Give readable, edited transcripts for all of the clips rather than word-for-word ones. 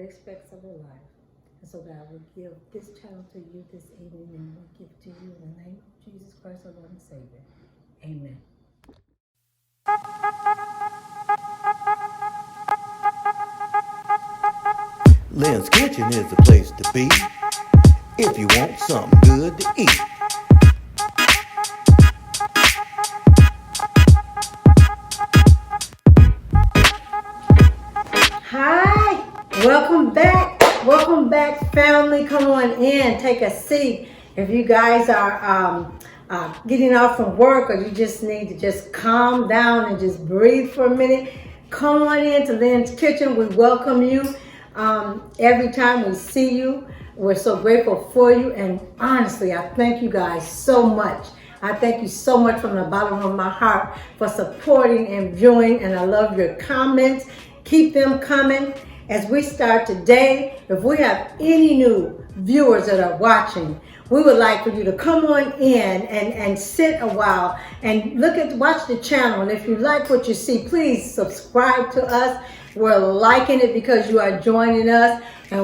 aspects of our life. And so God will give this channel to you this evening, and we'll give it to you in the name of Jesus Christ, our Lord and Savior. Amen. Lynn's Kitchen is the place to be if you want something good to eat. Hi, welcome back. Welcome back, family. Come on in, take a seat. If you guys are getting off from work, or you just need to just calm down and just breathe for a minute, come on in to Lynn's Kitchen. We welcome you every time we see you. We're so grateful for you, and honestly, I thank you guys so much. I thank you so much from the bottom of my heart for supporting and viewing, and I love your comments. Keep them coming as we start today. If we have any new viewers that are watching, we would like for you to come on in and sit a while and watch the channel. And if you like what you see, please subscribe to us. We're liking it because you are joining us, and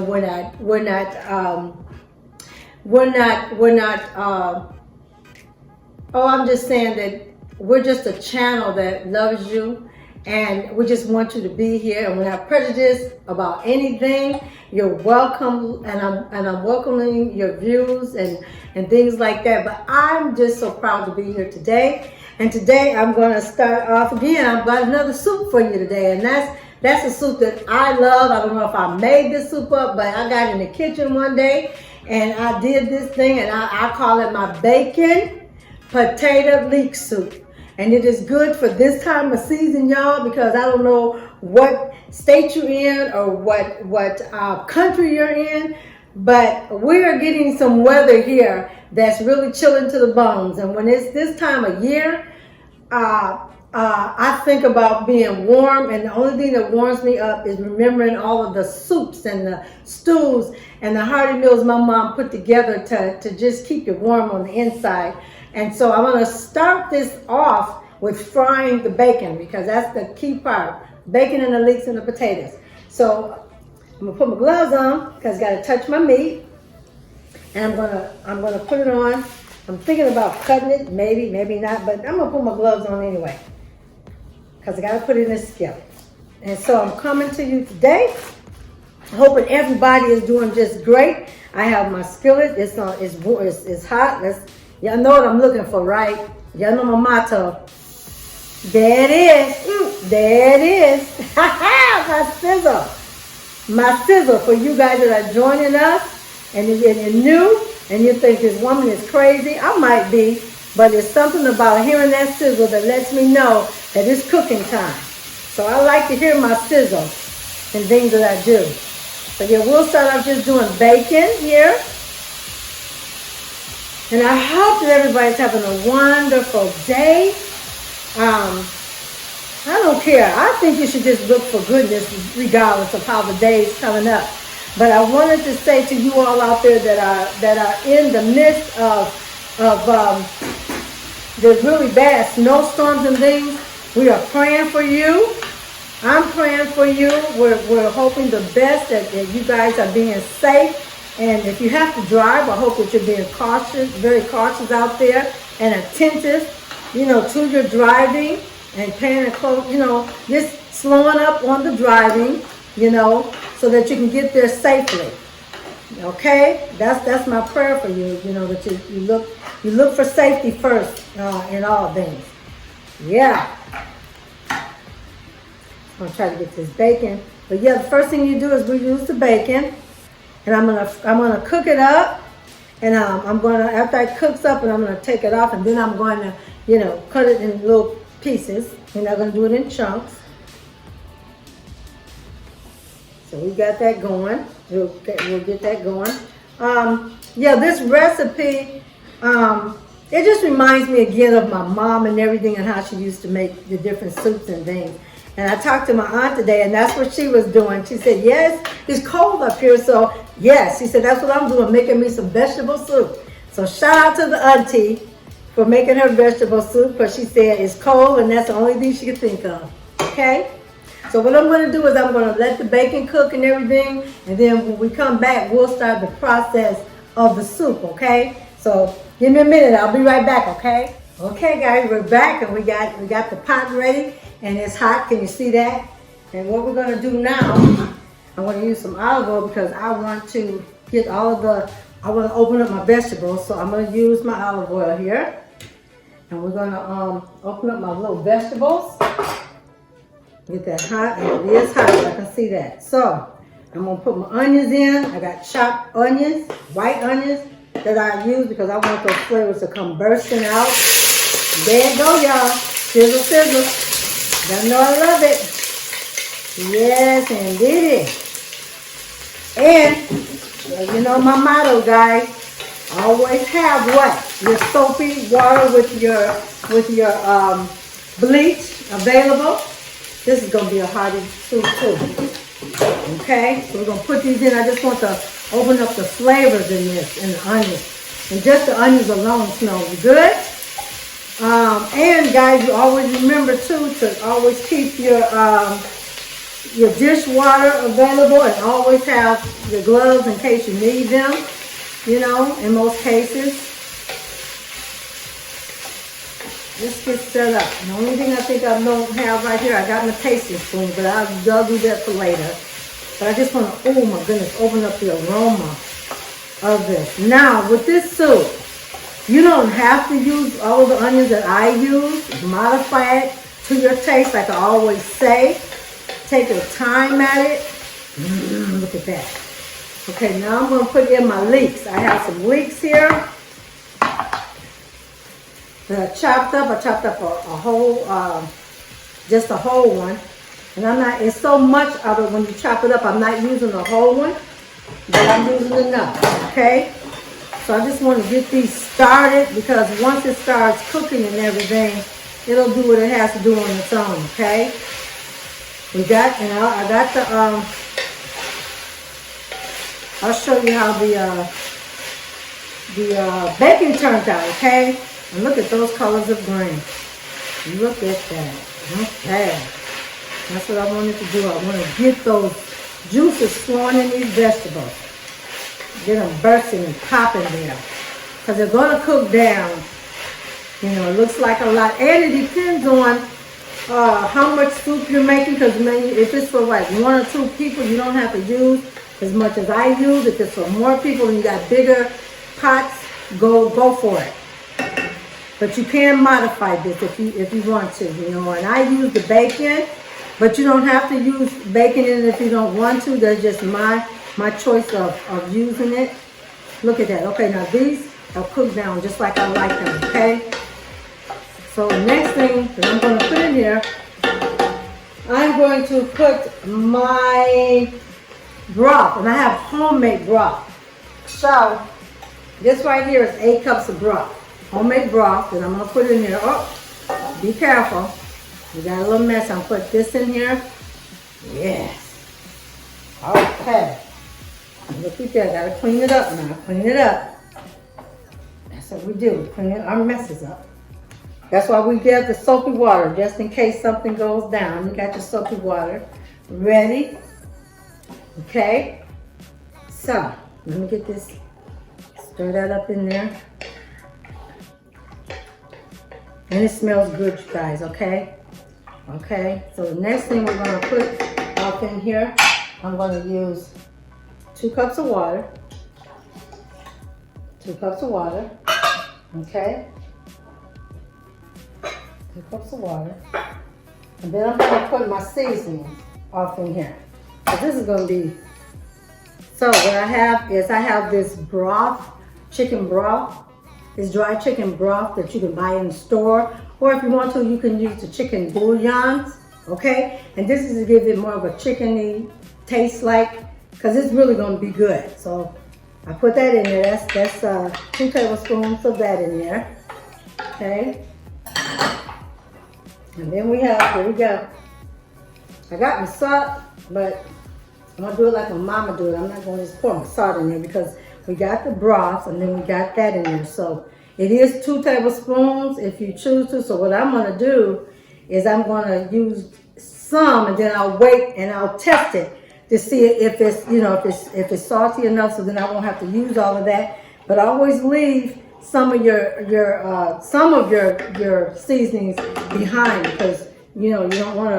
I'm just saying that we're just a channel that loves you, and we just want you to be here, and we're not prejudiced about anything. You're welcome, and I'm welcoming your views and things like that. But I'm just so proud to be here today. And today I'm going to start off again. I've got another soup for you today, and that's a soup that I love. I don't know if I made this soup up, but I got in the kitchen one day and I did this thing, and I call it my bacon potato leek soup. And it is good for this time of season, y'all, because I don't know what state you're in or what country you're in, but we are getting some weather here that's really chilling to the bones. And when it's this time of year, I think about being warm, and the only thing that warms me up is remembering all of the soups and the stews and the hearty meals my mom put together to just keep you warm on the inside. And so I'm going to start this off with frying the bacon, because that's the key part. Bacon and the leeks and the potatoes. So I'm going to put my gloves on because I got to touch my meat. And I'm gonna put it on. I'm thinking about cutting it, maybe not, but I'm going to put my gloves on anyway, because I got to put it in a skillet. And so I'm coming to you today, hoping everybody is doing just great. I have my skillet. It's hot. Y'all know what I'm looking for, right? Y'all know my motto. There it is. There it is. My sizzle. My sizzle for you guys that are joining us, and you're new and you think this woman is crazy. I might be, but it's something about hearing that sizzle that lets me know that it's cooking time. So I like to hear my sizzle and things that I do. So yeah, we'll start off just doing bacon here. And I hope that everybody's having a wonderful day. I don't care. I think you should just look for goodness regardless of how the day is coming up. But I wanted to say to you all out there that are in the midst of the really bad snowstorms and things, we are praying for you. I'm praying for you. We're hoping the best that you guys are being safe. And if you have to drive, I hope that you're being cautious, very cautious out there, and attentive, to your driving, and paying close, just slowing up on the driving, so that you can get there safely. Okay, that's my prayer for you. That you look for safety first in all things. Yeah. I'm gonna try to get this bacon, but yeah, the first thing you do is reuse the bacon. And I'm gonna cook it up, and after it cooks up, and I'm gonna take it off, and then I'm going to cut it in little pieces. We're not gonna do it in chunks. So we got that going. We'll get that going. Yeah, this recipe, it just reminds me again of my mom and everything, and how she used to make the different soups and things. And I talked to my aunt today, and that's what she was doing. She said, yes, it's cold up here, so yes. She said, that's what I'm doing, making me some vegetable soup. So shout out to the auntie for making her vegetable soup, because she said it's cold, and that's the only thing she could think of. Okay? So what I'm gonna do is I'm gonna let the bacon cook and everything, and then when we come back, we'll start the process of the soup, okay? So give me a minute, I'll be right back, okay? Okay guys, we're back and we got the pot ready and it's hot, can you see that? And what we're gonna do now, I'm gonna use some olive oil because I want to get all of I want to open up my vegetables, so I'm going to use my olive oil here. And we're going to open up my little vegetables. Get that hot, and it is hot, I can see that. So, I'm going to put my onions in. I got chopped onions, white onions that I use because I want those flavors to come bursting out. There you go, y'all. Sizzle, sizzle. Y'all know I love it. Yes, indeed. And you know my motto, guys. Always have what? Your soapy water with your bleach available. This is gonna be a hearty soup too. Okay, so we're gonna put these in. I just want to open up the flavors in this, in the onions, and just the onions alone smells good. And guys, you always remember too to always keep your dishwater available and always have your gloves in case you need them, you know, in most cases. Let's get set up. The only thing I think I don't have right here, I got my tasting spoon, but I'll do that for later. But I just want to, oh my goodness, open up the aroma of this. Now, with this soup, you don't have to use all of the onions that I use. Modify it to your taste, like I always say. Take your time at it. Look at that. Okay, now I'm going to put in my leeks. I have some leeks here that I chopped up. I chopped up a whole, just a whole one. And it's so much of it when you chop it up, I'm not using the whole one, but I'm using enough, okay? So I just want to get these started because once it starts cooking and everything, it'll do what it has to do on its own, okay? I got the, I'll show you how the bacon turned out, okay? And look at those colors of green. Look at that, okay. That's what I wanted to do. I want to get those juices flowing in these vegetables. Get them bursting and popping there. Because they're going to cook down. You know, it looks like a lot. And it depends on how much soup you're making, because if it's for like 1 or 2 people, you don't have to use as much as I use. If it's for more people and you got bigger pots, go for it. But you can modify this if you want to, you know. And I use the bacon, but you don't have to use bacon in it if you don't want to. That's just my choice of using it. Look at that. Okay, now these are cooked down just like I like them, okay? So the next thing that I'm going to put in here, I'm going to put my broth, and I have homemade broth. So this right here is 8 cups of broth, homemade broth that I'm going to put in here. Oh, be careful. We got a little mess. I'm going to put this in here. Yes. Okay. Look at that. Got to clean it up now. Clean it up. That's what we do. Clean our messes up. That's why we get the soapy water, just in case something goes down. You got your soapy water ready. Okay. So, let me get this, stir that up in there. And it smells good, you guys, okay? Okay, so the next thing we're gonna put up in here, I'm gonna use 2 cups of water. 2 cups of water, okay? 2 cups of water. And then I'm gonna put my seasoning off in here. So this is gonna be, so what I have is I have this broth, chicken broth. It's dry chicken broth that you can buy in the store. Or if you want to, you can use the chicken bouillons, okay? And this is to give it more of a chickeny taste like, because it's really gonna be good. So I put that in there. That's 2 tablespoons of that in there, okay? And then we have, here we go. I got my salt, but I'm gonna do it like my mama do it. I'm not gonna just pour my salt in there because we got the broth and then we got that in there. So it is 2 tablespoons if you choose to. So what I'm gonna do is I'm gonna use some, and then I'll wait and I'll test it to see if it's, if it's salty enough, so then I won't have to use all of that. But I always leave some of your seasonings behind, because you don't want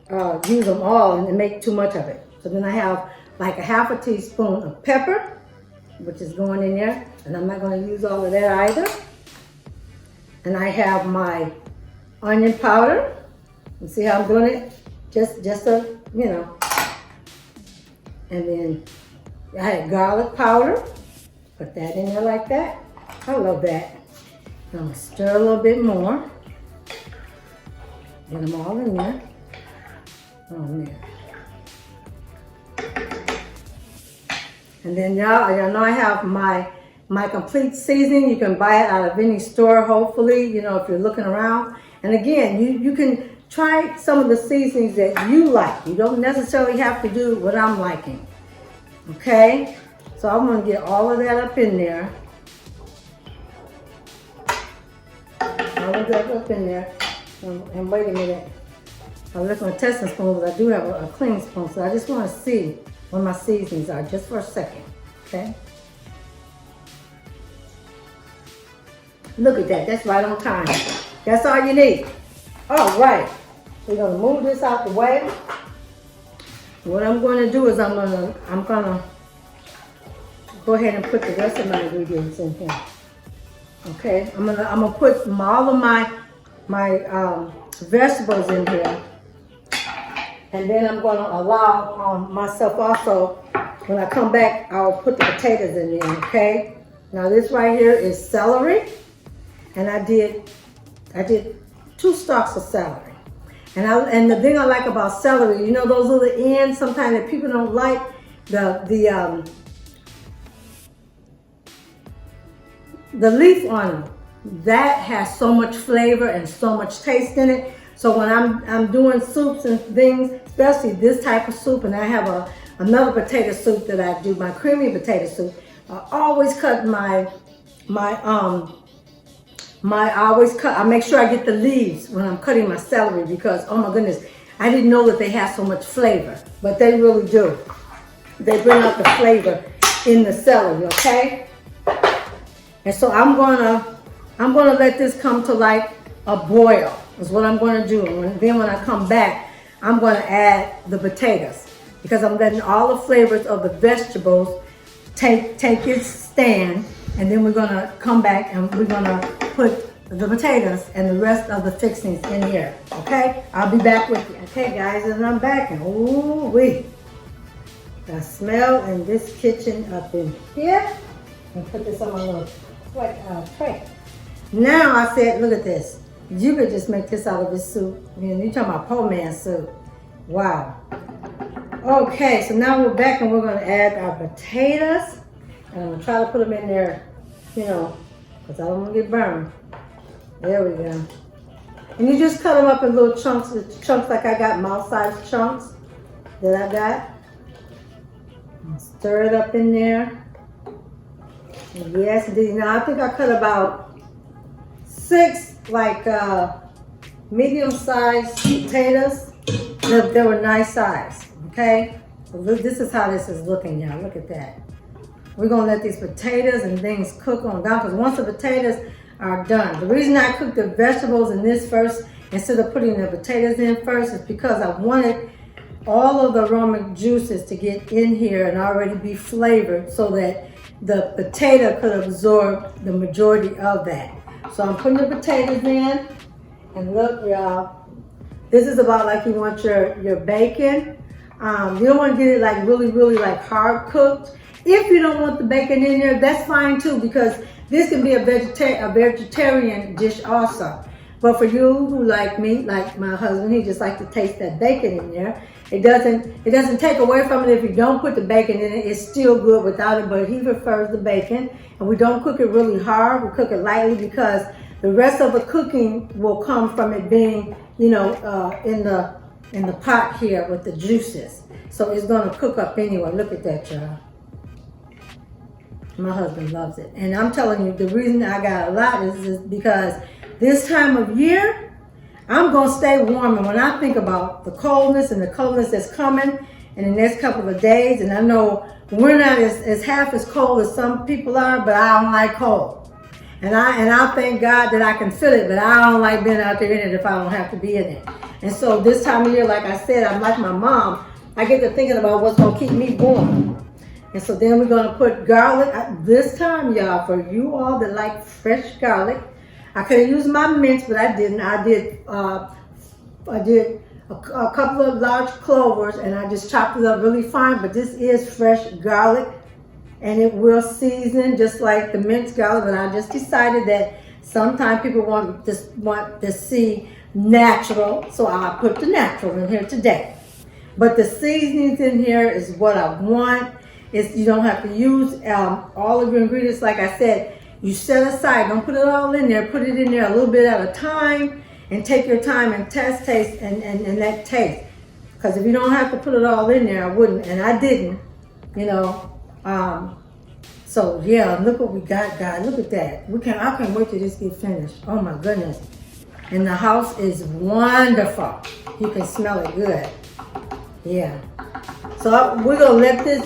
to use them all and make too much of it. So then I have like a half a teaspoon of pepper, which is going in there, and I'm not going to use all of that either. And I have my onion powder. You see how I'm doing it? Just and then I had garlic powder. Put that in there like that. I love that. I'm gonna stir a little bit more. Get them all in there. On there. And then y'all know I have my complete seasoning. You can buy it out of any store, hopefully, if you're looking around. And again, you can try some of the seasonings that you like. You don't necessarily have to do what I'm liking. Okay? So I'm going to get all of that up in there. All of that up in there. And wait a minute. I left my testing spoon, but I do have a clean spoon. So I just want to see what my seasonings are, just for a second. Okay? Look at that. That's right on time. That's all you need. All right. We're going to move this out the way. What I'm going to do is I'm gonna go ahead and put the rest of my ingredients in here. Okay, I'm gonna put all of my vegetables in here, and then I'm gonna allow myself also, when I come back, I'll put the potatoes in there. Okay. Now this right here is celery, and I did 2 stalks of celery. And the thing I like about celery, those little ends sometimes that people don't like, the leaf on them, that has so much flavor and so much taste in it. So when I'm doing soups and things, especially this type of soup, and I have another potato soup that I do, my creamy potato soup, I always cut I make sure I get the leaves when I'm cutting my celery, because, oh my goodness, I didn't know that they have so much flavor, but they really do. They bring out the flavor in the celery, okay? And so I'm gonna let this come to like a boil, is what I'm gonna do. And then when I come back, I'm gonna add the potatoes, because I'm letting all the flavors of the vegetables take its stand. And then we're gonna come back and we're gonna put the potatoes and the rest of the fixings in here. Okay? I'll be back with you. Okay, guys, and I'm back. And ooh-wee. The smell in this kitchen up in here. And put this on my little tray. Now I said, look at this. You could just make this out of this soup. You're talking about poor man soup. Wow. Okay, so now we're back and we're gonna add our potatoes. And I'm gonna try to put them in there, because I don't want to get burned. There we go. And you just cut them up in little chunks like I got, mouth-sized chunks that I got. And stir it up in there. And yes, indeed. Now I think I cut about 6 medium-sized potatoes. They were nice size. Okay. So this is how this is looking, y'all. Look at that. We're going to let these potatoes and things cook on down, because once the potatoes are done, the reason I cooked the vegetables in this first instead of putting the potatoes in first is because I wanted all of the aromatic juices to get in here and already be flavored, so that the potato could absorb the majority of that. So I'm putting the potatoes in, and look, y'all, this is about like you want your bacon. You don't want to get it like really, really like hard cooked. If you don't want the bacon in there, that's fine too, because this can be a vegetarian dish also. But for you who like me, like my husband, he just likes to taste that bacon in there. It doesn't take away from it if you don't put the bacon in it. It's still good without it, but he prefers the bacon. And we don't cook it really hard. We cook it lightly, because the rest of the cooking will come from it being, in the pot here with the juices. So it's gonna cook up anyway. Look at that, y'all. My husband loves it. And I'm telling you, the reason I got a lot is because this time of year, I'm going to stay warm. And when I think about the coldness that's coming in the next couple of days, and I know we're not as half as cold as some people are, but I don't like cold. And I thank God that I can feel it, but I don't like being out there in it if I don't have to be in it. And so this time of year, like I said, I'm like my mom. I get to thinking about what's going to keep me warm. And so then we're going to put garlic. This time, y'all, for you all that like fresh garlic, I could have used my mince, but I didn't. I did a couple of large clovers, and I just chopped it up really fine. But this is fresh garlic, and it will season just like the minced garlic. And I just decided that sometimes people want to see natural, so I put the natural in here today. But the seasonings in here is what I want. You don't have to use all of your ingredients. Like I said, you set aside. Don't put it all in there. Put it in there a little bit at a time, and take your time and taste and that taste. Because if you don't have to put it all in there, I wouldn't, and I didn't. So yeah, look what we got, guys. Look at that. I can't wait till this gets finished. Oh my goodness. And the house is wonderful. You can smell it good. Yeah. So we're gonna let this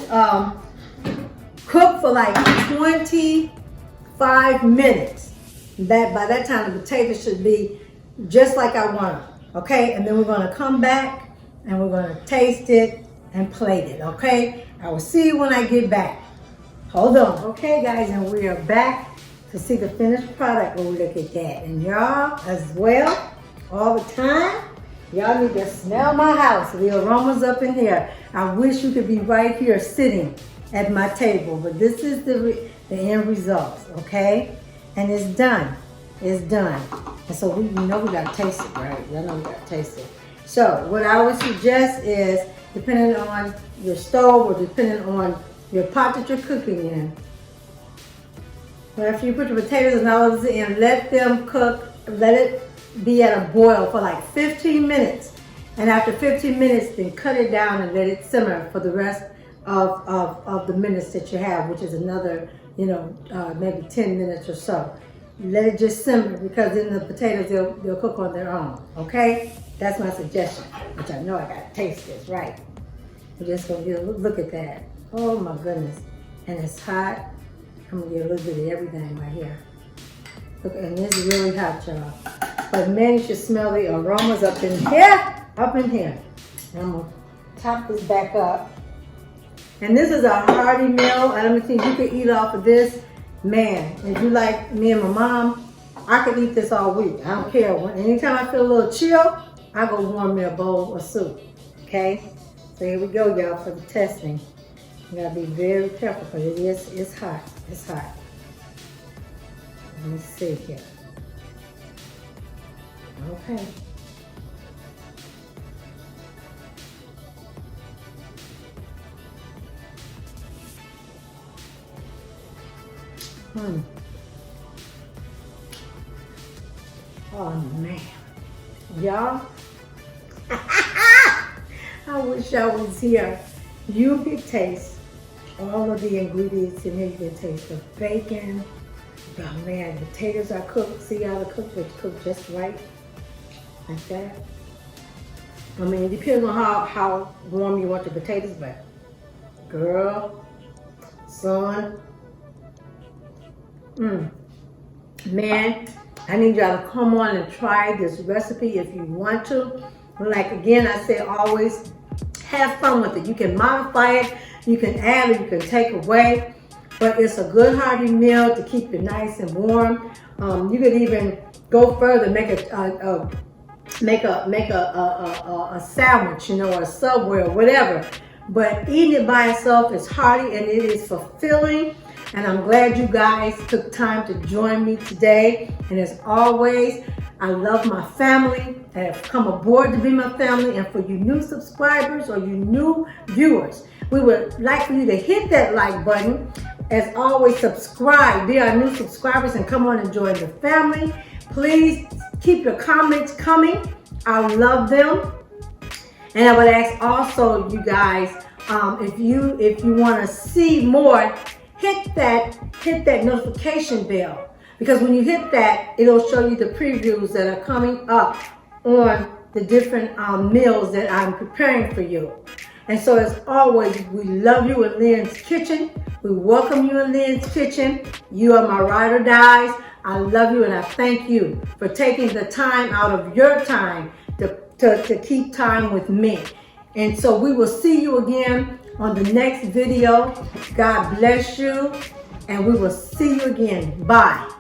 cook for like 25 minutes. By that time the potatoes should be just like I want them. Okay, and then we're gonna come back and we're gonna taste it and plate it. Okay, I will see you when I get back. Hold on. Okay, guys, and we are back to see the finished product. Oh, look at that. And y'all as well, all the time. Y'all need to smell my house. The aroma's up in here. I wish you could be right here sitting at my table, but this is the end result, okay? And it's done. It's done. And so we gotta taste it, right? Y'all know we gotta taste it. So what I would suggest is, depending on your stove or depending on your pot that you're cooking in, but after you put your potatoes and all of this in, let them cook, let it be at a boil for like 15 minutes. And after 15 minutes, then cut it down and let it simmer for the rest of the minutes that you have, which is another, maybe 10 minutes or so. Let it just simmer, because then the potatoes, they'll cook on their own, okay? That's my suggestion, which I know I gotta taste this, right? We're just gonna get a look at that. Oh my goodness. And it's hot. I'm gonna get a little bit of everything right here. Look, and it's really hot, y'all. But man, you should smell the aromas up in here. Up in here. And I'm gonna top this back up. And this is a hearty meal. And let me think, you could eat off of this. Man, if you like me and my mom, I could eat this all week. I don't care. Anytime I feel a little chill, I go warm me a bowl of soup. Okay? So here we go, y'all, for the testing. You gotta be very careful because it's hot. It's hot. Let me see here. Okay. Oh man. Y'all, I wish I was here. You could taste all of the ingredients in here. You can taste the bacon. Oh man, the potatoes are cooked. See how they're cooked? They're cooked just right. Like that. I mean, it depends on how warm you want the potatoes, but girl, son, man, I need y'all to come on and try this recipe if you want to. Like again, I say always have fun with it. You can modify it, you can add it, you can take away, but it's a good hearty meal to keep you nice and warm. You could even go further, make a sandwich, or a Subway or whatever. But eating it by itself is hearty and it is fulfilling. And I'm glad you guys took time to join me today. And as always, I love my family that have come aboard to be my family. And for you new subscribers or you new viewers, we would like for you to hit that like button. As always, subscribe. Be our new subscribers and come on and join the family. Please keep your comments coming. I love them. And I would ask also, you guys, if you want to see more, hit that notification bell, because when you hit that, it'll show you the previews that are coming up on the different meals that I'm preparing for you. And so as always, we love you in Lynn's Kitchen. We welcome you in Lynn's Kitchen. You are my ride or dies. I love you and I thank you for taking the time out of your time to keep time with me. And so we will see you again on the next video. God bless you and we will see you again. Bye.